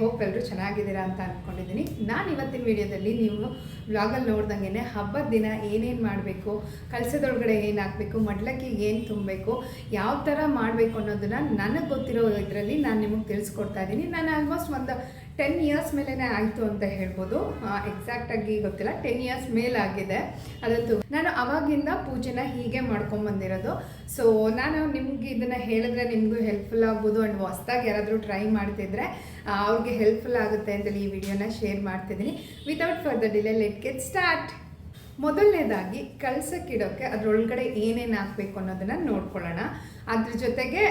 Hope ಎಲ್ಲರೂ ಚೆನ್ನಾಗಿದ್ದೀರಾ ಅಂತ ಅಂದ್ಕೊಂಡಿದ್ದೀನಿ. ನಾನು ಇವತ್ತಿನ ವಿಡಿಯೋದಲ್ಲಿ ನೀವು ವ್ಲಾಗಲ್ಲಿ ನೋಡ್ದಂಗೆ ಹಬ್ಬದ ದಿನ ಏನೇನು ಮಾಡಬೇಕು, ಕಲಸದೊಳಗಡೆ ಏನು ಹಾಕಬೇಕು, ಮಡ್ಲಕ್ಕಿಗೆ ಏನು ತುಂಬಬೇಕು, ಯಾವ ಥರ ಮಾಡಬೇಕು ಅನ್ನೋದನ್ನು ನನಗೆ ಗೊತ್ತಿರೋ ಇದರಲ್ಲಿ ನಾನು ನಿಮಗೆ ತಿಳಿಸ್ಕೊಡ್ತಾ ಇದ್ದೀನಿ. ನಾನು ಆಲ್ಮೋಸ್ಟ್ ಒಂದು 10 ಇಯರ್ಸ್ ಮೇಲೇ ಆಯಿತು ಅಂತ ಹೇಳ್ಬೋದು. ಎಕ್ಸಾಕ್ಟಾಗಿ ಗೊತ್ತಿಲ್ಲ, 10 ಇಯರ್ಸ್ ಮೇಲಾಗಿದೆ. ಅದಂತೂ ನಾನು ಅವಾಗಿಂದ ಪೂಜೆನ ಹೀಗೆ ಮಾಡ್ಕೊಂಬಂದಿರೋದು. ಸೊ ನಾನು ನಿಮ್ಗೆ ಇದನ್ನು ಹೇಳಿದ್ರೆ ನಿಮಗೂ ಹೆಲ್ಪ್ಫುಲ್ ಆಗ್ಬೋದು. ಆ್ಯಂಡ್ ಹೊಸ್ದಾಗಿ ಯಾರಾದರೂ ಟ್ರೈ ಮಾಡ್ತಿದ್ರೆ ಅವ್ರಿಗೆ ಹೆಲ್ಪ್ಫುಲ್ ಆಗುತ್ತೆ ಅಂತೇಳಿ ಈ ವಿಡಿಯೋನ ಶೇರ್ ಮಾಡ್ತಿದ್ದೀನಿ. Without further delay let get start. ಮೊದಲನೇದಾಗಿ ಕಳಸಕ್ಕಿಡೋಕ್ಕೆ ಅದರೊಳಗಡೆ ಏನೇನು ಹಾಕಬೇಕು ಅನ್ನೋದನ್ನು ನೋಡ್ಕೊಳ್ಳೋಣ. ಅದ್ರ ಜೊತೆಗೆ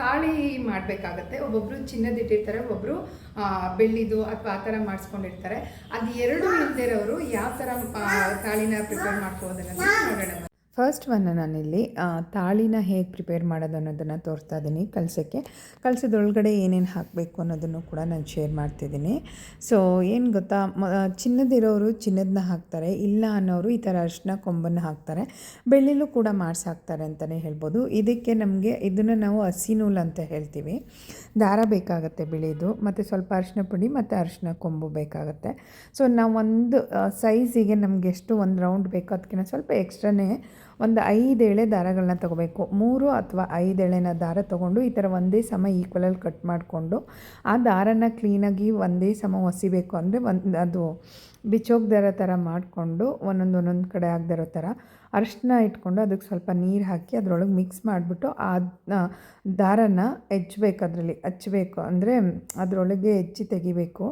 ತಾಳಿ ಮಾಡಬೇಕಾಗತ್ತೆ. ಒಬ್ಬೊಬ್ಬರು ಚಿನ್ನದಿಟ್ಟಿರ್ತಾರೆ, ಒಬ್ಬರು ಬೆಳ್ಳಿದು ಅಥವಾ ಆ ಥರ ಮಾಡಿಸ್ಕೊಂಡಿರ್ತಾರೆ. ಅದು ಎರಡೂ ಇಲ್ದಿರೋರು ಯಾವ ಥರ ತಾಳಿನ ಪ್ರಿಪೇರ್ ಮಾಡ್ಕೋದನ್ನ ನೋಡೋಣ. ಫಸ್ಟ್ ಒನ್ ನಾನಿಲ್ಲಿ ತಾಳಿನ ಹೇಗೆ ಪ್ರಿಪೇರ್ ಮಾಡೋದು ಅನ್ನೋದನ್ನು ತೋರಿಸ್ತಾ ಇದ್ದೀನಿ. ಕಲಸದೊಳಗಡೆ ಏನೇನು ಹಾಕಬೇಕು ಅನ್ನೋದನ್ನು ಕೂಡ ನಾನು ಶೇರ್ ಮಾಡ್ತಿದ್ದೀನಿ. ಸೊ ಏನು ಗೊತ್ತಾ, ಚಿನ್ನದಿರೋರು ಚಿನ್ನದನ್ನ ಹಾಕ್ತಾರೆ, ಇಲ್ಲ ಅನ್ನೋರು ಈ ಥರ ಅರಿಶಿನ ಕೊಂಬನ್ನು ಹಾಕ್ತಾರೆ, ಬೆಳ್ಳಿಲೂ ಕೂಡ ಹಾಕ್ತಾರೆ ಅಂತಲೇ ಹೇಳ್ಬೋದು. ಇದಕ್ಕೆ ನಮಗೆ ಇದನ್ನು ನಾವು ಹಸಿ ನೂಲು ಅಂತ ಹೇಳ್ತೀವಿ. ದಾರ ಬೇಕಾಗುತ್ತೆ ಬಿಳಿದು, ಮತ್ತು ಸ್ವಲ್ಪ ಅರಿಶಿನ ಪುಡಿ ಮತ್ತು ಅರಿಶಿನ ಕೊಂಬು ಬೇಕಾಗುತ್ತೆ. ಸೊ ನಾವು ಒಂದು ಸೈಜಿಗೆ ನಮಗೆ ಎಷ್ಟು ಒಂದು ರೌಂಡ್ ಬೇಕು ಅದಕ್ಕಿಂತ ಸ್ವಲ್ಪ ಎಕ್ಸ್ಟ್ರಾನೇ ಒಂದು 5 ಎಳೆ ದಾರಗಳನ್ನ ತೊಗೋಬೇಕು. 3 ಅಥವಾ 5 ಎಳೆನ ದಾರ ತೊಗೊಂಡು ಈ ಥರ ಒಂದೇ ಸಮ ಈಕ್ವಲಲ್ಲಿ ಕಟ್ ಮಾಡಿಕೊಂಡು ಆ ದಾರನ ಕ್ಲೀನಾಗಿ ಒಂದೇ ಸಮ ಹೊಸಿಬೇಕು. ಅಂದರೆ ಅದು ಬಿಚ್ಚೋಗ್ದಿರೋ ಥರ ಮಾಡಿಕೊಂಡು ಒಂದೊಂದು ಕಡೆ ಆಗದಿರೋ ಥರ ಅರಿಶಿನ ಇಟ್ಕೊಂಡು ಅದಕ್ಕೆ ಸ್ವಲ್ಪ ನೀರು ಹಾಕಿ ಅದರೊಳಗೆ ಮಿಕ್ಸ್ ಮಾಡಿಬಿಟ್ಟು ಆ ದಾರನ ಹಚ್ಚಬೇಕು. ಅಂದರೆ ಅದರೊಳಗೆ ಹೆಚ್ಚಿ ತೆಗಿಬೇಕು.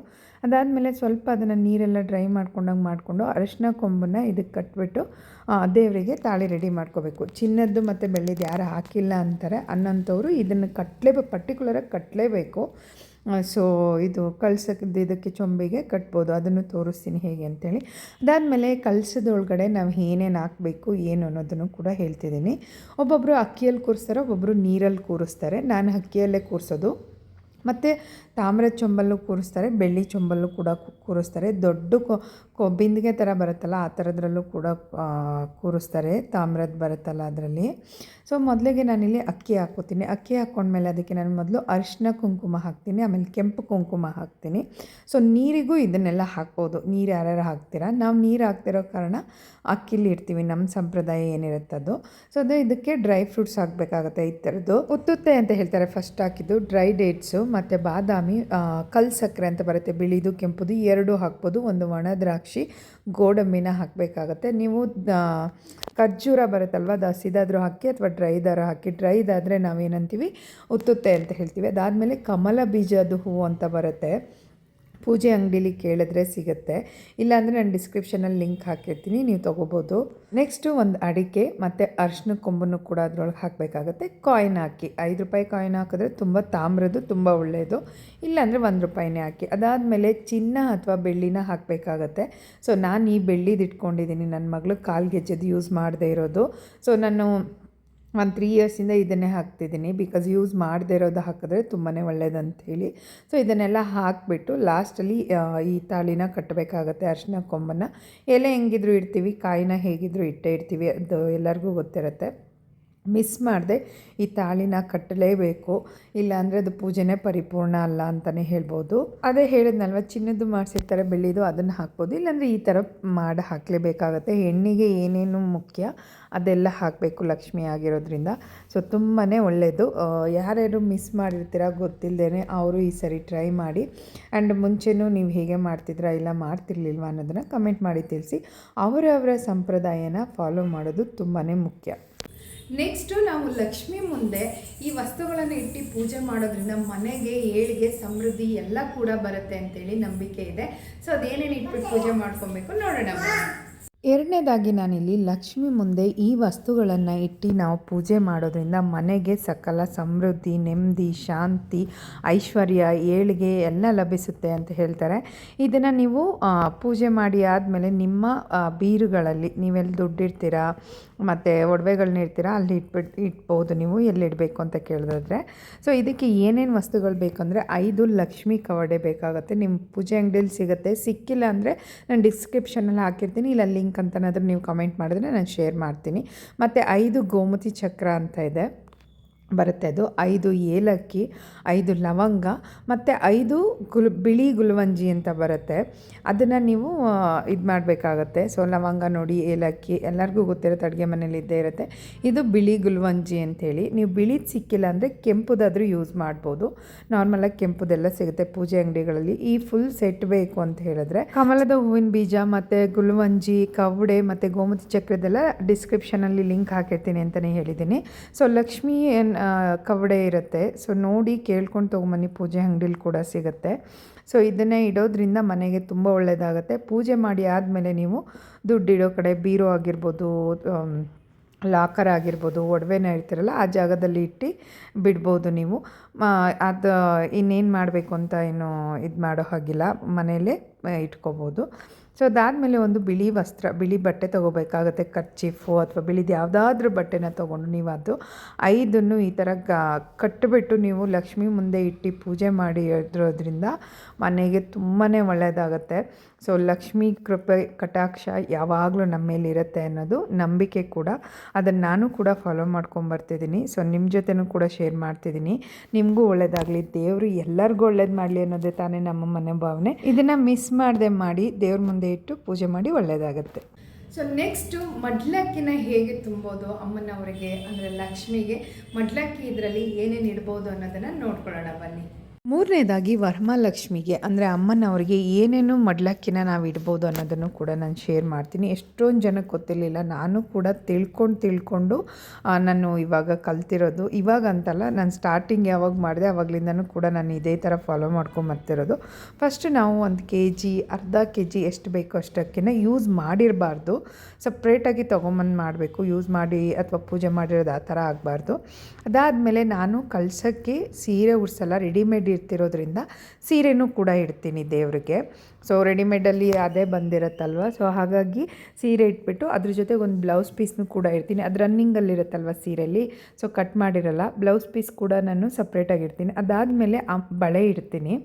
ಅದಾದಮೇಲೆ ಸ್ವಲ್ಪ ಅದನ್ನು ನೀರೆಲ್ಲ ಡ್ರೈ ಮಾಡ್ಕೊಂಡಂಗೆ ಮಾಡಿಕೊಂಡು ಅರಿಶಿನ ಕೊಂಬನ್ನು ಇದಕ್ಕೆ ಕಟ್ಬಿಟ್ಟು ದೇವರಿಗೆ ತಾಳಿ ರೆಡಿ ಮಾಡ್ಕೋಬೇಕು. ಚಿನ್ನದ್ದು ಮತ್ತು ಬೆಳ್ಳಿದು ಯಾರು ಹಾಕಿಲ್ಲ ಅಂತಾರೆ ಅನ್ನೋಂಥವ್ರು ಇದನ್ನು ಪರ್ಟಿಕ್ಯುಲರಾಗಿ ಕಟ್ಟಲೇಬೇಕು. ಸೊ ಇದು ಕಳಸದ ಇದಕ್ಕೆ ಚೊಂಬಿಗೆ ಕಟ್ಬೋದು. ಅದನ್ನು ತೋರಿಸ್ತೀನಿ ಹೇಗೆ ಅಂತೇಳಿ. ಅದಾದಮೇಲೆ ಕಳಸದೊಳಗಡೆ ನಾವು ಏನೇನು ಹಾಕಬೇಕು ಏನು ಅನ್ನೋದನ್ನು ಕೂಡ ಹೇಳ್ತಿದ್ದೀನಿ. ಒಬ್ಬೊಬ್ಬರು ಅಕ್ಕಿಯಲ್ಲಿ ಕೂರಿಸ್ತಾರೆ, ಒಬ್ಬೊಬ್ಬರು ನೀರಲ್ಲಿ ಕೂರಿಸ್ತಾರೆ. ನಾನು ಅಕ್ಕಿಯಲ್ಲೇ ಕೂರಿಸೋದು. ಮತ್ತು ತಾಮ್ರದ ಚೊಂಬಲ್ಲೂ ಕೂರಿಸ್ತಾರೆ, ಬೆಳ್ಳಿ ಚೊಂಬಲ್ಲೂ ಕೂಡ ಕೂರಿಸ್ತಾರೆ. ದೊಡ್ಡ ಬಿಂದಿಗೆ ಥರ ಬರುತ್ತಲ್ಲ ಆ ಥರದ್ರಲ್ಲೂ ಕೂಡ ಕೂರಿಸ್ತಾರೆ, ತಾಮ್ರದ್ದು ಬರುತ್ತಲ್ಲ ಅದರಲ್ಲಿ. ಸೊ ಮೊದಲಿಗೆ ನಾನಿಲ್ಲಿ ಅಕ್ಕಿ ಹಾಕ್ಕೋತೀನಿ. ಅಕ್ಕಿ ಹಾಕ್ಕೊಂಡ್ಮೇಲೆ ಅದಕ್ಕೆ ನಾನು ಮೊದಲು ಅರಿಶಿನ ಕುಂಕುಮ ಹಾಕ್ತೀನಿ, ಆಮೇಲೆ ಕೆಂಪು ಕುಂಕುಮ ಹಾಕ್ತೀನಿ. ಸೊ ನೀರಿಗೂ ಇದನ್ನೆಲ್ಲ ಹಾಕ್ಬೋದು. ನೀರು ಯಾರ್ಯಾರು ಹಾಕ್ತೀರಾ, ನಾವು ನೀರು ಹಾಕ್ತಿರೋ ಕಾರಣ ಅಕ್ಕಿಲಿ ಇಡ್ತೀವಿ, ನಮ್ಮ ಸಂಪ್ರದಾಯ ಏನಿರುತ್ತದು. ಸೊ ಅದು ಇದಕ್ಕೆ ಡ್ರೈ ಫ್ರೂಟ್ಸ್ ಹಾಕಬೇಕಾಗುತ್ತೆ. ಈ ಥರದ್ದು ಉತ್ತುತ್ತೆ ಅಂತ ಹೇಳ್ತಾರೆ ಫಸ್ಟ್ ಹಾಕಿದ್ದು, ಡ್ರೈ ಡೇಟ್ಸು ಮತ್ತು ಬಾದಾಮಿ, ಕಲ್ ಸಕ್ಕರೆ ಅಂತ ಬರುತ್ತೆ, ಬಿಳಿದು ಕೆಂಪುದು ಎರಡೂ ಹಾಕ್ಬೋದು. ಒಂದು ಒಣ ದ್ರಾಕ್ಷಿ, ಗೋಡಂಬಿನ ಹಾಕಬೇಕಾಗತ್ತೆ. ನೀವು ಖರ್ಜೂರ ಬರುತ್ತಲ್ವ, ಅದು ಹಸಿದಾದರೂ ಹಾಕಿ ಅಥವಾ ಡ್ರೈದಾರು ಹಾಕಿ. ಡ್ರೈದಾದರೆ ನಾವೇನಂತೀವಿ ಉತ್ತುತ್ತೆ ಅಂತ ಹೇಳ್ತೀವಿ. ಅದಾದಮೇಲೆ ಕಮಲ ಬೀಜದ ಹೂವು ಅಂತ ಬರುತ್ತೆ, ಪೂಜೆ ಅಂಗಡೀಲಿ ಕೇಳಿದ್ರೆ ಸಿಗುತ್ತೆ, ಇಲ್ಲಾಂದರೆ ನಾನು ಡಿಸ್ಕ್ರಿಪ್ಷನಲ್ಲಿ ಲಿಂಕ್ ಹಾಕಿರ್ತೀನಿ, ನೀವು ತೊಗೋಬೋದು. ನೆಕ್ಸ್ಟು ಒಂದು ಅಡಿಕೆ ಮತ್ತು ಅರಿಶಿನ ಕೊಂಬನ್ನು ಕೂಡ ಅದರೊಳಗೆ ಹಾಕಬೇಕಾಗತ್ತೆ. ಕಾಯಿನ್ ಹಾಕಿ, 5 ರೂಪಾಯಿ ಕಾಯಿನ್ ಹಾಕಿದ್ರೆ ತುಂಬ ತಾಮ್ರದ್ದು ತುಂಬ ಒಳ್ಳೆಯದು, ಇಲ್ಲಾಂದರೆ 1 ರೂಪಾಯಿನೇ ಹಾಕಿ. ಅದಾದಮೇಲೆ ಚಿನ್ನ ಅಥವಾ ಬೆಳ್ಳಿನ ಹಾಕಬೇಕಾಗತ್ತೆ. ಸೊ ನಾನು ಈ ಬೆಳ್ಳಿದು ಇಟ್ಕೊಂಡಿದ್ದೀನಿ, ನನ್ನ ಮಗಳು ಕಾಲು ಗೆಜ್ಜೆದು ಯೂಸ್ ಮಾಡದೇ ಇರೋದು. ಸೊ ನಾನು ಒಂದು 3 ಇಯರ್ಸಿಂದ ಇದನ್ನೇ ಹಾಕ್ತಿದ್ದೀನಿ, ಬಿಕಾಸ್ ಯೂಸ್ ಮಾಡದೇ ಇರೋದು ಹಾಕಿದ್ರೆ ತುಂಬಾ ಒಳ್ಳೆಯದಂಥೇಳಿ. ಸೊ ಇದನ್ನೆಲ್ಲ ಹಾಕಿಬಿಟ್ಟು ಲಾಸ್ಟಲ್ಲಿ ಈ ತಾಳಿನ ಕಟ್ಟಬೇಕಾಗತ್ತೆ. ಅರಿಶಿನ ಕೊಂಬನ್ನು ಎಲೆ ಹೆಂಗಿದ್ರು ಇಡ್ತೀವಿ, ಕಾಯಿನ ಹೇಗಿದ್ರು ಇಟ್ಟೇ ಇಡ್ತೀವಿ, ಅದು ಎಲ್ಲರಿಗೂ ಗೊತ್ತಿರುತ್ತೆ. ಮಿಸ್ ಮಾಡದೆ ಈ ತಾಳಿನ ಕಟ್ಟಲೇಬೇಕು, ಇಲ್ಲಾಂದರೆ ಅದು ಪೂಜೆನೇ ಪರಿಪೂರ್ಣ ಅಲ್ಲ ಅಂತಲೇ ಹೇಳ್ಬೋದು. ಅದೇ ಹೇಳಿದ್ನಲ್ವ, ಚಿನ್ನದ್ದು ಮಾಡಿಸಿರ್ತಾರೆ, ಬೆಳ್ಳಿದು ಅದನ್ನು ಹಾಕ್ಬೋದು, ಇಲ್ಲಾಂದರೆ ಈ ಥರ ಮಾಡಿ ಹಾಕಲೇಬೇಕಾಗತ್ತೆ. ಹೆಣ್ಣಿಗೆ ಏನೇನು ಮುಖ್ಯ ಅದೆಲ್ಲ ಹಾಕಬೇಕು, ಲಕ್ಷ್ಮಿ ಆಗಿರೋದ್ರಿಂದ. ಸೊ ತುಂಬಾ ಒಳ್ಳೆಯದು. ಯಾರ್ಯಾರು ಮಿಸ್ ಮಾಡಿರ್ತೀರ ಗೊತ್ತಿಲ್ಲದೇ ಅವರು ಈ ಸರಿ ಟ್ರೈ ಮಾಡಿ. ಆ್ಯಂಡ್ ಮುಂಚೆನೂ ನೀವು ಹೇಗೆ ಮಾಡ್ತಿದ್ರಾ ಇಲ್ಲ ಮಾಡ್ತಿರ್ಲಿಲ್ವ ಅನ್ನೋದನ್ನು ಕಮೆಂಟ್ ಮಾಡಿ ತಿಳಿಸಿ. ಅವರವರ ಸಂಪ್ರದಾಯನ ಫಾಲೋ ಮಾಡೋದು ತುಂಬಾ ಮುಖ್ಯ. ನೆಕ್ಸ್ಟು ನಾವು ಲಕ್ಷ್ಮಿ ಮುಂದೆ ಈ ವಸ್ತುಗಳನ್ನು ಇಟ್ಟು ಪೂಜೆ ಮಾಡೋದ್ರಿಂದ ಮನೆಗೆ ಏಳಿಗೆ ಸಮೃದ್ಧಿ ಎಲ್ಲ ಕೂಡ ಬರುತ್ತೆ ಅಂತೇಳಿ ನಂಬಿಕೆ ಇದೆ. ಸೊ ಅದೇನೇನು ಇಟ್ಬಿಟ್ಟು ಪೂಜೆ ಮಾಡ್ಕೊಬೇಕು ನೋಡೋಣ. ಎರಡನೇದಾಗಿ ನಾನಿಲ್ಲಿ ಲಕ್ಷ್ಮಿ ಮುಂದೆ ಈ ವಸ್ತುಗಳನ್ನು ಇಟ್ಟು ನಾವು ಪೂಜೆ ಮಾಡೋದ್ರಿಂದ ಮನೆಗೆ ಸಕಲ ಸಮೃದ್ಧಿ, ನೆಮ್ಮದಿ, ಶಾಂತಿ, ಐಶ್ವರ್ಯ, ಏಳಿಗೆ ಎಲ್ಲ ಲಭಿಸುತ್ತೆ ಅಂತ ಹೇಳ್ತಾರೆ. ಇದನ್ನು ನೀವು ಪೂಜೆ ಮಾಡಿ ಆದಮೇಲೆ ನಿಮ್ಮ ಬೀರುಗಳಲ್ಲಿ ನೀವೆಲ್ಲಿ ದುಡ್ಡಿರ್ತೀರಾ ಮತ್ತು ಒಡವೆಗಳನ್ನ ಇರ್ತೀರಾ ಅಲ್ಲಿ ಇಟ್ಬೋದು ನೀವು, ಎಲ್ಲಿಡಬೇಕು ಅಂತ ಕೇಳಿದ್ರೆ. ಸೊ ಇದಕ್ಕೆ ಏನೇನು ವಸ್ತುಗಳು ಬೇಕಂದರೆ 5 ಲಕ್ಷ್ಮಿ ಕವಡೆ ಬೇಕಾಗುತ್ತೆ. ನಿಮ್ಮ ಪೂಜೆ ಅಂಗಡಿಯಲ್ಲಿ ಸಿಗುತ್ತೆ, ಸಿಕ್ಕಿಲ್ಲ ಅಂದರೆ ನಾನು ಡಿಸ್ಕ್ರಿಪ್ಷನಲ್ಲಿ ಹಾಕಿರ್ತೀನಿ, ಇಲ್ಲ ಲಿಂಕ್ ಅಂತನಾದರೂ ನೀವು ಕಮೆಂಟ್ ಮಾಡಿದ್ರೆ ನಾನು ಶೇರ್ ಮಾಡ್ತೀನಿ. ಮತ್ತು 5 ಗೋಮತಿ ಚಕ್ರ ಅಂತ ಇದೆ, ಬರುತ್ತೆ. ಅದು 5 ಏಲಕ್ಕಿ, 5 ಲವಂಗ ಮತ್ತು 5 ಬಿಳಿ ಗುಲವಂಜಿ ಅಂತ ಬರುತ್ತೆ. ಅದನ್ನು ನೀವು ಇದು ಮಾಡಬೇಕಾಗತ್ತೆ. ಸೊ ಲವಂಗ ನೋಡಿ, ಏಲಕ್ಕಿ ಎಲ್ಲರಿಗೂ ಗೊತ್ತಿರುತ್ತೆ, ಅಡುಗೆ ಮನೇಲಿ ಇದ್ದೇ ಇರುತ್ತೆ. ಇದು ಬಿಳಿ ಗುಲವಂಜಿ ಅಂಥೇಳಿ. ನೀವು ಬಿಳಿದು ಸಿಕ್ಕಿಲ್ಲ ಅಂದರೆ ಕೆಂಪುದಾದರೂ ಯೂಸ್ ಮಾಡ್ಬೋದು. ನಾರ್ಮಲಾಗಿ ಕೆಂಪುದೆಲ್ಲ ಸಿಗುತ್ತೆ ಪೂಜೆ ಅಂಗಡಿಗಳಲ್ಲಿ. ಈ ಫುಲ್ ಸೆಟ್ ಬೇಕು ಅಂತ ಹೇಳಿದ್ರೆ ಕಮಲದ ಹೂವಿನ ಬೀಜ ಮತ್ತು ಗುಲವಂಜಿ, ಕವಡೆ ಮತ್ತು ಗೋಮತಿ ಚಕ್ರದೆಲ್ಲ ಡಿಸ್ಕ್ರಿಪ್ಷನಲ್ಲಿ ಲಿಂಕ್ ಹಾಕಿರ್ತೀನಿ ಅಂತಲೇ ಹೇಳಿದ್ದೀನಿ. ಸೊ ಲಕ್ಷ್ಮೀ ಕವಡೆ ಇರುತ್ತೆ. ಸೊ ನೋಡಿ ಕೇಳ್ಕೊಂಡು ತೊಗೊಂಬನ್ನಿ, ಪೂಜೆ ಅಂಗಡಿಲಿ ಕೂಡ ಸಿಗುತ್ತೆ. ಸೊ ಇದನ್ನೇ ಇಡೋದ್ರಿಂದ ಮನೆಗೆ ತುಂಬ ಒಳ್ಳೆಯದಾಗುತ್ತೆ. ಪೂಜೆ ಮಾಡಿ ಆದಮೇಲೆ ನೀವು ದುಡ್ಡಿಡೋ ಕಡೆ ಬೀರೋ ಆಗಿರ್ಬೋದು, ಲಾಕರ್ ಆಗಿರ್ಬೋದು, ಒಡವೆನ ಇರ್ತಿರಲ್ಲ ಆ ಜಾಗದಲ್ಲಿ ಇಟ್ಟು ಬಿಡ್ಬೋದು ನೀವು. ಅದು ಇನ್ನೇನು ಮಾಡಬೇಕು ಅಂತ ಏನು ಇದು ಮಾಡೋ ಹಾಗಿಲ್ಲ, ಮನೆಯಲ್ಲೇ ಇಟ್ಕೋಬೋದು. ಸೊ ಅದಾದಮೇಲೆ ಒಂದು ಬಿಳಿ ವಸ್ತ್ರ, ಬಿಳಿ ಬಟ್ಟೆ ತೊಗೋಬೇಕಾಗತ್ತೆ. ಕರ್ಚೀಫು ಅಥವಾ ಬಿಳಿದು ಯಾವುದಾದ್ರೂ ಬಟ್ಟೆನ ತೊಗೊಂಡು ನೀವು ಅದು 5 ಈ ಥರ ಕಟ್ಟಿಬಿಟ್ಟು ನೀವು ಲಕ್ಷ್ಮಿ ಮುಂದೆ ಇಟ್ಟು ಪೂಜೆ ಮಾಡಿ ಇರೋದ್ರಿಂದ ಮನೆಗೆ ತುಂಬಾ ಒಳ್ಳೆಯದಾಗತ್ತೆ. ಸೊ ಲಕ್ಷ್ಮೀ ಕೃಪೆ ಕಟಾಕ್ಷ ಯಾವಾಗಲೂ ನಮ್ಮ ಮೇಲೆ ಇರುತ್ತೆ ಅನ್ನೋದು ನಂಬಿಕೆ ಕೂಡ. ಅದನ್ನು ನಾನು ಕೂಡ ಫಾಲೋ ಮಾಡ್ಕೊಂಬರ್ತಿದ್ದೀನಿ. ಸೊ ನಿಮ್ಮ ಜೊತೆನೂ ಕೂಡ ಶೇರ್ ಮಾಡ್ತಿದ್ದೀನಿ. ನಿಮಗೂ ಒಳ್ಳೆಯದಾಗಲಿ, ದೇವರು ಎಲ್ಲರಿಗೂ ಒಳ್ಳೇದು ಮಾಡಲಿ ಅನ್ನೋದೇ ತಾನೇ ನಮ್ಮ ಮನೆ ಭಾವನೆ. ಇದನ್ನು ಮಿಸ್ ಮಾಡದೆ ಮಾಡಿ ದೇವ್ರ ಮುಂದೆ ಇಟ್ಟು ಪೂಜೆ ಮಾಡಿ ಒಳ್ಳೆಯದಾಗತ್ತೆ. ಸೊ ನೆಕ್ಸ್ಟು ಮಡ್ಲಕ್ಕಿನ ಹೇಗೆ ತುಂಬೋದು ಅಮ್ಮನವರಿಗೆ, ಅಂದರೆ ಲಕ್ಷ್ಮಿಗೆ ಮಡ್ಲಕ್ಕಿ ಇದರಲ್ಲಿ ಏನೇನು ಇಡ್ಬೋದು ಅನ್ನೋದನ್ನು ನೋಡ್ಕೊಳ್ಳೋಣ ಬನ್ನಿ. ಮೂರನೇದಾಗಿ ವರಮಹಾಲಕ್ಷ್ಮಿಗೆ ಅಂದರೆ ಅಮ್ಮನವರಿಗೆ ಏನೇನು ಮಡ್ಲಕ್ಕಿನ ನಾವು ಇಡ್ಬೋದು ಅನ್ನೋದನ್ನು ಕೂಡ ನಾನು ಶೇರ್ ಮಾಡ್ತೀನಿ. ಎಷ್ಟೊಂದು ಜನಕ್ಕೆ ಗೊತ್ತಿರಲಿಲ್ಲ, ನಾನು ಕೂಡ ತಿಳ್ಕೊಂಡು ನಾನು ಇವಾಗ ಕಲ್ತಿರೋದು. ಇವಾಗ ಅಂತಲ್ಲ, ನಾನು ಸ್ಟಾರ್ಟಿಂಗ್ ಯಾವಾಗ ಮಾಡಿದೆ ಆವಾಗಲಿಂದನೂ ಕೂಡ ನಾನು ಇದೇ ಥರ ಫಾಲೋ ಮಾಡ್ಕೊಂಬರ್ತಿರೋದು. ಫಸ್ಟ್ ನಾವು 1 kg, ಅರ್ಧ kg ಎಷ್ಟು ಬೇಕೋ ಅಷ್ಟಕ್ಕಿಂತ ಯೂಸ್ ಮಾಡಿರಬಾರ್ದು. ಸಪ್ರೇಟಾಗಿ ತೊಗೊಂಬಂದು ಮಾಡಬೇಕು. ಯೂಸ್ ಮಾಡಿ ಅಥವಾ ಪೂಜೆ ಮಾಡಿರೋದು ಆ ಥರ ಆಗಬಾರ್ದು. ಅದಾದಮೇಲೆ ನಾನು ಕಳ್ಸೋಕ್ಕೆ ಸೀರೆ ಉಡ್ಸಲ್ಲ, ರೆಡಿಮೇಡ್ ಇರ್ತಿರೋದ್ರಿಂದ ಸೀರೆನೂ ಕೂಡ ಇಡ್ತೀನಿ ದೇವರಿಗೆ. ಸೊ ರೆಡಿಮೇಡಲ್ಲಿ ಅದೇ ಬಂದಿರುತ್ತಲ್ವ, ಸೊ ಹಾಗಾಗಿ ಸೀರೆ ಇಟ್ಬಿಟ್ಟು ಅದ್ರ ಜೊತೆಗೆ ಒಂದು ಬ್ಲೌಸ್ ಪೀಸ್ನೂ ಕೂಡ ಇಡ್ತೀನಿ. ಅದು ರನ್ನಿಂಗಲ್ಲಿರುತ್ತಲ್ವ ಸೀರೆಯಲ್ಲಿ, ಸೊ ಕಟ್ ಮಾಡಿರಲ್ಲ. ಬ್ಲೌಸ್ ಪೀಸ್ ಕೂಡ ನಾನು ಸಪ್ರೇಟಾಗಿ ಇಡ್ತೀನಿ. ಅದಾದಮೇಲೆ ಬಳೆ ಇಡ್ತೀನಿ.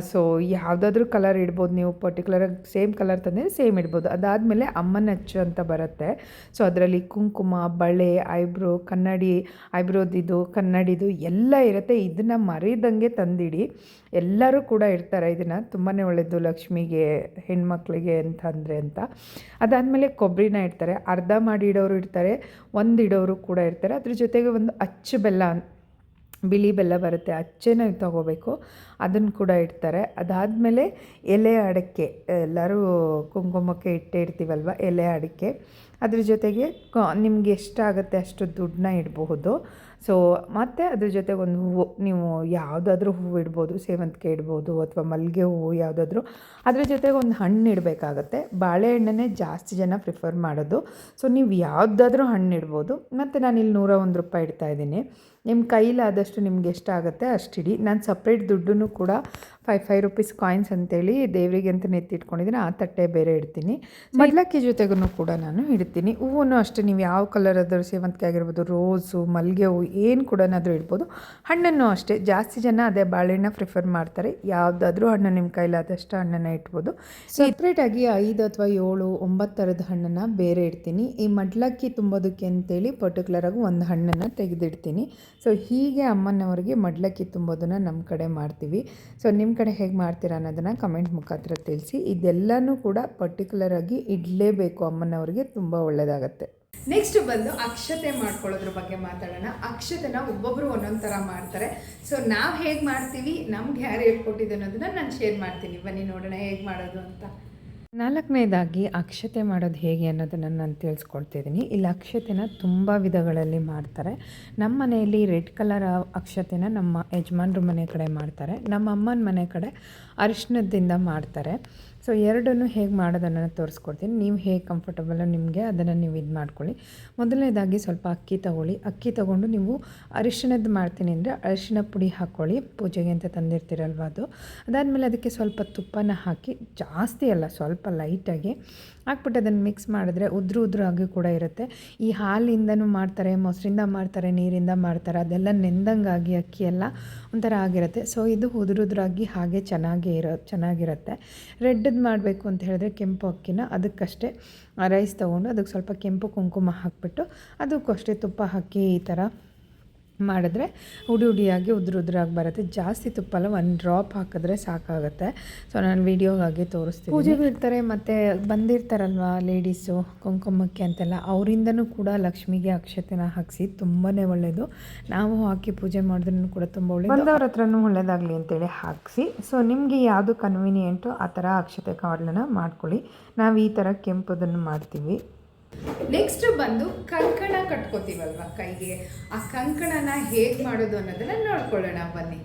ಸೊ ಯಾವುದಾದ್ರೂ ಕಲರ್ ಇಡ್ಬೋದು ನೀವು, ಪರ್ಟಿಕ್ಯುಲರಾಗಿ ಸೇಮ್ ಕಲರ್ ತಂದರೆ ಸೇಮ್ ಇಡ್ಬೋದು. ಅದಾದಮೇಲೆ ಅಮ್ಮನ ಅಚ್ಚು ಅಂತ ಬರುತ್ತೆ. ಸೊ ಅದರಲ್ಲಿ ಕುಂಕುಮ, ಬಳೆ, ಐಬ್ರೋ, ಐಬ್ರೋದಿದು, ಕನ್ನಡಿದು ಎಲ್ಲ ಇರುತ್ತೆ. ಇದನ್ನು ಮರೀದಂಗೆ ತಂದಿಡಿ. ಎಲ್ಲರೂ ಕೂಡ ಇರ್ತಾರೆ. ಇದನ್ನು ತುಂಬಾ ಒಳ್ಳೆಯದು ಲಕ್ಷ್ಮಿಗೆ, ಹೆಣ್ಮಕ್ಳಿಗೆ ಅಂತ. ಅದಾದಮೇಲೆ ಕೊಬ್ಬರಿನ ಇಡ್ತಾರೆ. ಅರ್ಧ ಮಾಡಿ ಇಡೋರು ಇರ್ತಾರೆ, ಒಂದು ಇಡೋರು ಕೂಡ ಇರ್ತಾರೆ. ಅದ್ರ ಜೊತೆಗೆ ಒಂದು ಅಚ್ಚು ಬೆಲ್ಲ, ಬಿಳಿ ಬೆಲ್ಲ ಬರುತ್ತೆ, ಅಚ್ಚೇನ ತೊಗೋಬೇಕು, ಅದನ್ನು ಕೂಡ ಇಡ್ತಾರೆ. ಅದಾದಮೇಲೆ ಎಲೆ ಅಡಿಕೆ, ಎಲ್ಲರೂ ಕುಂಕುಮಕ್ಕೆ ಇಟ್ಟೇ ಇಡ್ತೀವಲ್ವ, ಎಲೆ ಅಡಿಕೆ. ಅದ್ರ ಜೊತೆಗೆ ನಿಮ್ಗೆ ಎಷ್ಟಾಗುತ್ತೆ ಅಷ್ಟು ದುಡ್ಡನ್ನ ಇಡಬಹುದು. ಸೊ ಮತ್ತು ಅದ್ರ ಜೊತೆಗೆ ಒಂದು ಹೂವು, ನೀವು ಯಾವುದಾದ್ರೂ ಹೂವು ಇಡ್ಬೋದು, ಸೇವಂತಿಗೆ ಇಡ್ಬೋದು ಅಥವಾ ಮಲ್ಲಿಗೆ ಹೂವು ಯಾವುದಾದ್ರೂ. ಅದ್ರ ಜೊತೆಗೆ ಒಂದು ಹಣ್ಣು ಇಡಬೇಕಾಗತ್ತೆ. ಬಾಳೆಹಣ್ಣನ್ನೇ ಜಾಸ್ತಿ ಜನ ಪ್ರಿಫರ್ ಮಾಡೋದು. ಸೊ ನೀವು ಯಾವುದಾದ್ರೂ ಹಣ್ಣು ಇಡ್ಬೋದು. ಮತ್ತು ನಾನು ಇಲ್ಲಿ 101 ರೂಪಾಯಿ ಇಡ್ತಾಯಿದ್ದೀನಿ. ನಿಮ್ಮ ಕೈಲಾದಷ್ಟು ನಿಮ್ಗೆ ಎಷ್ಟಾಗುತ್ತೆ ಅಷ್ಟಿಡಿ. ನಾನು ಸಪ್ರೇಟ್ ದುಡ್ಡನ್ನು ಕೂಡ 5 ರೂಪೀಸ್ ಕಾಯಿನ್ಸ್ ಅಂತೇಳಿ ದೇವರಿಗೆ ಅಂತ ಎತ್ತಿಟ್ಕೊಂಡಿದ್ದೀನಿ. ಆ ತಟ್ಟೆ ಬೇರೆ ಇಡ್ತೀನಿ. ಮಡ್ಲಕ್ಕಿ ಜೊತೆಗೂ ಕೂಡ ನಾನು ಇಡ್ತೀನಿ. ಹೂವನ್ನು ಅಷ್ಟೇ, ನೀವು ಯಾವ ಕಲರ್ ಆದರೂ, ಸೇವಂತಿಗೆ ಆಗಿರ್ಬೋದು, ರೋಸು, ಮಲ್ಲಿಗೆ ಹೂವು, ಏನು ಕೂಡ ಇಡ್ಬೋದು. ಹಣ್ಣನ್ನು ಅಷ್ಟೇ, ಜಾಸ್ತಿ ಜನ ಅದೇ ಬಾಳೆಹಣ್ಣ ಪ್ರಿಫರ್ ಮಾಡ್ತಾರೆ. ಯಾವುದಾದ್ರೂ ಹಣ್ಣು ನಿಮ್ಮ ಕೈಲಾದಷ್ಟು ಹಣ್ಣನ್ನು ಇಟ್ಬೋದು. ಸಪ್ರೇಟಾಗಿ 5 ಅಥವಾ 7, 9 ಥರದ ಹಣ್ಣನ್ನು ಬೇರೆ ಇಡ್ತೀನಿ. ಈ ಮಡ್ಲಕ್ಕಿ ತುಂಬೋದಕ್ಕೆ ಅಂತೇಳಿ ಪರ್ಟಿಕ್ಯುಲರಾಗಿ ಒಂದು ಹಣ್ಣನ್ನು ತೆಗೆದಿಡ್ತೀನಿ. ಸೊ ಹೀಗೆ ಅಮ್ಮನವರಿಗೆ ಮಡ್ಲಕ್ಕಿ ತುಂಬೋದನ್ನು ನಮ್ಮ ಕಡೆ ಮಾಡ್ತೀವಿ. ಸೊ ನಿಮ್ಮ ಕಡೆ ಹೇಗೆ ಮಾಡ್ತೀರಾ ಅನ್ನೋದನ್ನು ಕಮೆಂಟ್ ಮುಖಾಂತರ ತಿಳಿಸಿ. ಇದೆಲ್ಲನೂ ಕೂಡ ಪರ್ಟಿಕ್ಯುಲರಾಗಿ ಇಡಲೇಬೇಕು, ಅಮ್ಮನವರಿಗೆ ತುಂಬ ಒಳ್ಳೆಯದಾಗತ್ತೆ. ನೆಕ್ಸ್ಟ್ ಬಂದು ಅಕ್ಷತೆ ಮಾಡ್ಕೊಳ್ಳೋದ್ರ ಬಗ್ಗೆ ಮಾತಾಡೋಣ. ಅಕ್ಷತೆನ ಒಬ್ಬೊಬ್ಬರು ಒಂದೊಂದು ಥರ ಮಾಡ್ತಾರೆ. ಸೊ ನಾವು ಹೇಗೆ ಮಾಡ್ತೀವಿ, ನಮ್ಗೆ ಯಾರು ಹೇಳ್ಕೊಟ್ಟಿದ್ದು ಅನ್ನೋದನ್ನು ನಾನು ಶೇರ್ ಮಾಡ್ತೀನಿ. ಬನ್ನಿ ನೋಡೋಣ ಹೇಗೆ ಮಾಡೋದು ಅಂತ. 4ನೇದಾಗಿ ಅಕ್ಷತೆ ಮಾಡೋದು ಹೇಗೆ ಅನ್ನೋದನ್ನು ನಾನು ತಿಳಿಸ್ಕೊಡ್ತಿದ್ದೀನಿ. ಇಲ್ಲಿ ಅಕ್ಷತೆನ ತುಂಬ ವಿಧಗಳಲ್ಲಿ ಮಾಡ್ತಾರೆ. ನಮ್ಮ ಮನೆಯಲ್ಲಿ ರೆಡ್ ಕಲರ್ ಅಕ್ಷತೆನ ನಮ್ಮ ಯಜಮಾನ್ರ ಮನೆ ಕಡೆ ಮಾಡ್ತಾರೆ. ನಮ್ಮ ಅಮ್ಮನ ಮನೆ ಕಡೆ ಅರಿಶಿಣದಿಂದ ಮಾಡ್ತಾರೆ. ಸೊ ಎರಡನ್ನೂ ಹೇಗೆ ಮಾಡೋದನ್ನು ತೋರಿಸ್ಕೊಡ್ತೀನಿ. ನೀವು ಹೇಗೆ ಕಂಫರ್ಟಬಲ್ಲು ನಿಮಗೆ ಅದನ್ನು ನೀವು ಇದು ಮಾಡ್ಕೊಳ್ಳಿ. ಮೊದಲನೇದಾಗಿ ಸ್ವಲ್ಪ ಅಕ್ಕಿ ತೊಗೊಳ್ಳಿ. ಅಕ್ಕಿ ತೊಗೊಂಡು ನೀವು ಅರಿಶಿಣದ್ದು ಮಾಡ್ತೀನಿ ಅಂದರೆ ಅರಿಶಿಣ ಪುಡಿ ಹಾಕ್ಕೊಳ್ಳಿ, ಪೂಜೆಗೆ ಅಂತ ತಂದಿರ್ತೀರಲ್ವ ಅದು. ಅದಾದಮೇಲೆ ಅದಕ್ಕೆ ಸ್ವಲ್ಪ ತುಪ್ಪನ ಹಾಕಿ, ಜಾಸ್ತಿ ಅಲ್ಲ, ಸ್ವಲ್ಪ ಲೈಟಾಗಿ ಹಾಕ್ಬಿಟ್ಟು ಅದನ್ನು ಮಿಕ್ಸ್ ಮಾಡಿದ್ರೆ ಉದುರು ಆಗಿ ಕೂಡ ಇರುತ್ತೆ. ಈ ಹಾಲಿಂದನೂ ಮಾಡ್ತಾರೆ, ಮೊಸರಿಂದ ಮಾಡ್ತಾರೆ, ನೀರಿಂದ ಮಾಡ್ತಾರೆ. ಅದೆಲ್ಲ ನೆಂದಂಗಾಗಿ ಅಕ್ಕಿ ಎಲ್ಲ ಒಂಥರ ಆಗಿರುತ್ತೆ. ಸೊ ಇದು ಉದುರಾಗಿ ಹಾಗೆ ಚೆನ್ನಾಗಿರುತ್ತೆ. ರೆಡ್ದು ಮಾಡಬೇಕು ಅಂತ ಹೇಳಿದ್ರೆ ಕೆಂಪು ಅಕ್ಕಿನ ಅದಕ್ಕಷ್ಟೇ ರೈಸ್ ತೊಗೊಂಡು ಅದಕ್ಕೆ ಸ್ವಲ್ಪ ಕೆಂಪು ಕುಂಕುಮ ಹಾಕಿಬಿಟ್ಟು ಅದಕ್ಕೂ ಅಷ್ಟೇ ತುಪ್ಪ ಹಾಕಿ ಈ ಥರ ಮಾಡಿದ್ರೆ ಹುಡಿಯಾಗಿ ಉದ್ರಾಗಿ ಬರುತ್ತೆ. ಜಾಸ್ತಿ ತುಪ್ಪ ಅಲ್ಲ, 1 ಡ್ರಾಪ್ ಹಾಕಿದ್ರೆ ಸಾಕಾಗುತ್ತೆ. ಸೊ ನಾನು ವೀಡಿಯೋಗಾಗಿ ತೋರಿಸ್ತೀನಿ. ಪೂಜೆಗೆ ಇರ್ತಾರೆ ಮತ್ತು ಬಂದಿರ್ತಾರಲ್ವ ಲೇಡೀಸು ಕುಂಕುಮಕ್ಕೆ ಅಂತೆಲ್ಲ, ಅವರಿಂದನೂ ಕೂಡ ಲಕ್ಷ್ಮಿಗೆ ಅಕ್ಷತೆನ ಹಾಕಿಸಿ ತುಂಬಾ ಒಳ್ಳೆಯದು. ನಾವು ಹಾಕಿ ಪೂಜೆ ಮಾಡಿದ್ರೂ ಕೂಡ ತುಂಬ ಒಳ್ಳೆಯದು. ಬಂದವ್ರ ಹತ್ರನೂ ಒಳ್ಳೆಯದಾಗಲಿ ಅಂತೇಳಿ ಹಾಕಿಸಿ. ಸೊ ನಿಮಗೆ ಯಾವುದು ಕನ್ವೀನಿಯೆಂಟು ಆ ಥರ ಅಕ್ಷತೆ ಕಾರ್ಡ್ನ ಮಾಡ್ಕೊಳ್ಳಿ. ನಾವು ಈ ಥರ ಕೆಂಪುದನ್ನು ಮಾಡ್ತೀವಿ. ನೆಕ್ಸ್ಟ್ ಬಂದು ಕಂಕಣ ಕಟ್ಕೋತೀವಲ್ವ ಕೈಗೆ, ಆ ಕಂಕಣನ ಹೇಗೆ ಮಾಡೋದು ಅನ್ನೋದನ್ನ ನೋಡ್ಕೊಳ್ಳೋಣ ಬನ್ನಿ.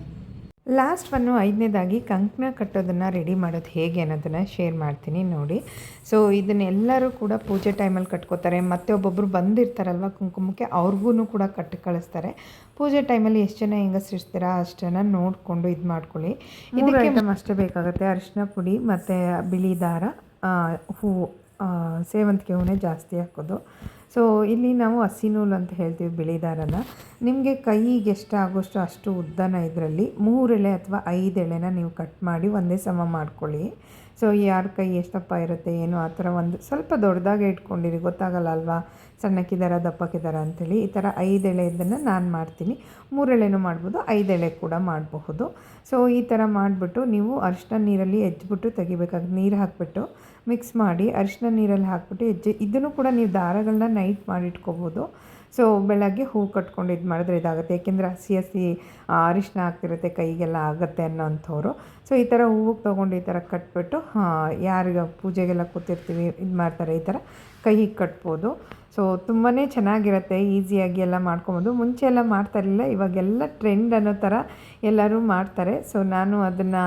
ಲಾಸ್ಟ್ 5ನೇದಾಗಿ ಕಂಕಣ ಕಟ್ಟೋದನ್ನು ರೆಡಿ ಮಾಡೋದು ಹೇಗೆ ಅನ್ನೋದನ್ನು ಶೇರ್ ಮಾಡ್ತೀನಿ ನೋಡಿ. ಸೊ ಇದನ್ನೆಲ್ಲರೂ ಕೂಡ ಪೂಜೆ ಟೈಮಲ್ಲಿ ಕಟ್ಕೋತಾರೆ, ಮತ್ತು ಒಬ್ಬೊಬ್ಬರು ಬಂದಿರ್ತಾರಲ್ವ ಕುಂಕುಮಕ್ಕೆ, ಅವ್ರಿಗೂ ಕೂಡ ಕಟ್ಟಿ ಕಳಿಸ್ತಾರೆ. ಪೂಜೆ ಟೈಮಲ್ಲಿ ಎಷ್ಟು ಜನ ಹೆಂಗಸ್ರಿರ್ತೀರಾ ಅಷ್ಟನ್ನು ನೋಡಿಕೊಂಡು ಇದು ಮಾಡ್ಕೊಳ್ಳಿ. ಇದಕ್ಕೆ ಐಟಮ್ ಅಷ್ಟೇ ಬೇಕಾಗುತ್ತೆ: ಅರಿಶಿನ ಪುಡಿ ಮತ್ತು ಬಿಳಿ ದಾರ, ಹೂವು, ಸೇವಂತಿಗೆ ಹೂವನ್ನೇ ಜಾಸ್ತಿ ಹಾಕೋದು. ಸೊ ಇಲ್ಲಿ ನಾವು ಹಸಿ ನೂಲು ಅಂತ ಹೇಳ್ತೀವಿ ಬಿಳಿ ದಾರನ. ನಿಮಗೆ ಕೈಗೆ ಎಷ್ಟು ಆಗೋಷ್ಟು ಅಷ್ಟು ಉದ್ದನ ಇದರಲ್ಲಿ 3 ಎಳೆ ಅಥವಾ 5 ಎಳೆನ ನೀವು ಕಟ್ ಮಾಡಿ ಒಂದೇ ಸಮ ಮಾಡ್ಕೊಳ್ಳಿ. ಸೊ ಯಾರ ಕೈ ಎಷ್ಟಪ್ಪ ಇರುತ್ತೆ ಏನು ಆ ಥರ ಒಂದು ಸ್ವಲ್ಪ ದೊಡ್ಡದಾಗೆ ಇಟ್ಕೊಂಡಿರಿ, ಗೊತ್ತಾಗಲ್ಲ ಅಲ್ವಾ ಸಣ್ಣಕ್ಕಿದಾರ ದಪ್ಪಕ್ಕಿದಾರ ಅಂಥೇಳಿ. ಈ ಥರ 5 ಎಳೆ ಇದನ್ನು ನಾನು ಮಾಡ್ತೀನಿ. 3 ಎಳೆನೂ ಮಾಡ್ಬೋದು, 5 ಎಳೆ ಕೂಡ ಮಾಡಬಹುದು. ಸೊ ಈ ಥರ ಮಾಡಿಬಿಟ್ಟು ನೀವು ಅರಿಶಿನ ನೀರಲ್ಲಿ ಎಜ್ಜಿಬಿಟ್ಟು ತೆಗಿಬೇಕಾಗುತ್ತೆ. ನೀರು ಹಾಕಿಬಿಟ್ಟು ಮಿಕ್ಸ್ ಮಾಡಿ ಅರಿಶಿನ ನೀರಲ್ಲಿ ಹಾಕ್ಬಿಟ್ಟು ಇದನ್ನು ಕೂಡ ನೀವು ದಾರಗಳನ್ನ ನೈಟ್ ಮಾಡಿ ಇಟ್ಕೋಬೋದು. ಸೊ ಬೆಳಗ್ಗೆ ಹೂ ಕಟ್ಕೊಂಡು ಇದು ಮಾಡಿದ್ರೆ ಇದಾಗುತ್ತೆ, ಏಕೆಂದರೆ ಹಸಿ ಅರಿಶಿನ ಆಗ್ತಿರುತ್ತೆ ಕೈಗೆಲ್ಲ ಆಗುತ್ತೆ ಅನ್ನೋಂಥವ್ರು. ಸೊ ಈ ಥರ ಹೂವಿಗೆ ತೊಗೊಂಡು ಈ ಥರ ಕಟ್ಬಿಟ್ಟು ಯಾರಿಗೆ ಪೂಜೆಗೆಲ್ಲ ಕೂತಿರ್ತೀವಿ ಇದು ಮಾಡ್ತಾರೆ, ಈ ಥರ ಕೈಗೆ ಕಟ್ಬೋದು. ಸೊ ತುಂಬಾ ಚೆನ್ನಾಗಿರುತ್ತೆ, ಈಸಿಯಾಗಿ ಎಲ್ಲ ಮಾಡ್ಕೊಬೋದು. ಮುಂಚೆ ಎಲ್ಲ ಮಾಡ್ತಾಯಿರಲಿಲ್ಲ, ಇವಾಗೆಲ್ಲ ಟ್ರೆಂಡ್ ಅನ್ನೋ ಥರ ಎಲ್ಲರೂ ಮಾಡ್ತಾರೆ. ಸೊ ನಾನು ಅದನ್ನು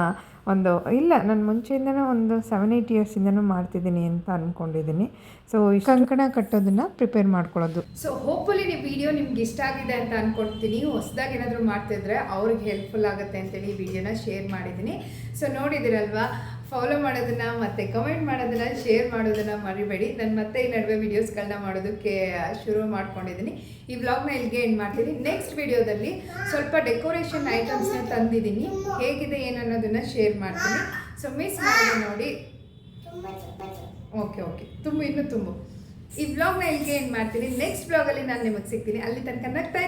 ನಾನು ಮುಂಚೆಯಿಂದನೂ ಒಂದು 7-8 ಇಯರ್ಸಿಂದನೂ ಮಾಡ್ತಿದ್ದೀನಿ ಅಂತ ಅಂದ್ಕೊಂಡಿದ್ದೀನಿ. ಸೊ ಈ ಕಂಕಣ ಕಟ್ಟೋದನ್ನು ಪ್ರಿಪೇರ್ ಮಾಡ್ಕೊಳ್ಳೋದು. ಸೊ ಹೋಪ್ಫುಲಿ ಈ ವಿಡಿಯೋ ನಿಮ್ಗೆ ಇಷ್ಟ ಆಗಿದೆ ಅಂತ ಅಂದ್ಕೊಳ್ತೀನಿ. ಹೊಸದಾಗಿ ಏನಾದರೂ ಮಾಡ್ತಿದ್ರೆ ಅವ್ರಿಗೆ ಹೆಲ್ಪ್ಫುಲ್ ಆಗುತ್ತೆ ಅಂತೇಳಿ ಈ ವಿಡಿಯೋನ ಶೇರ್ ಮಾಡಿದ್ದೀನಿ. ಸೊ ನೋಡಿದಿರಲ್ವಾ, ಫಾಲೋ ಮಾಡೋದನ್ನು ಮತ್ತು ಕಮೆಂಟ್ ಮಾಡೋದನ್ನು ಶೇರ್ ಮಾಡೋದನ್ನು ಮರಿಬೇಡಿ. ನಾನು ಮತ್ತೆ ಈ ನಡುವೆ ವೀಡಿಯೋಸ್ಗಳನ್ನ ಮಾಡೋದಕ್ಕೆ ಶುರು ಮಾಡ್ಕೊಂಡಿದ್ದೀನಿ. ಈ ವ್ಲಾಗ್ನ ಇಲ್ಲಿಗೆ ಎಂಡ್ ಮಾಡ್ತೀನಿ. ನೆಕ್ಸ್ಟ್ ವಿಡಿಯೋದಲ್ಲಿ ಸ್ವಲ್ಪ ಡೆಕೋರೇಷನ್ ಐಟಮ್ಸ್ನ ತಂದಿದ್ದೀನಿ, ಹೇಗಿದೆ ಏನು ಅನ್ನೋದನ್ನು ಶೇರ್ ಮಾಡ್ತೀನಿ. ಸೊ ಮಿಸ್ ಮಾಡಿ ನೋಡಿ. ಓಕೆ ಇನ್ನೂ ತುಂಬ ಈ ವ್ಲಾಗ್ನ ಇಲ್ಲಿಗೆ ಎಂಡ್ ಮಾಡ್ತೀನಿ. ನೆಕ್ಸ್ಟ್ ವ್ಲಾಗಲ್ಲಿ ನಾನು ನಿಮಗೆ ಸಿಗ್ತೀನಿ. ಅಲ್ಲಿ ತನಕ ನಗ್ತಾ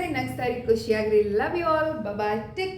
ಇರಿ, ಖುಷಿಯಾಗಿರಿ. Love you all. Bye, take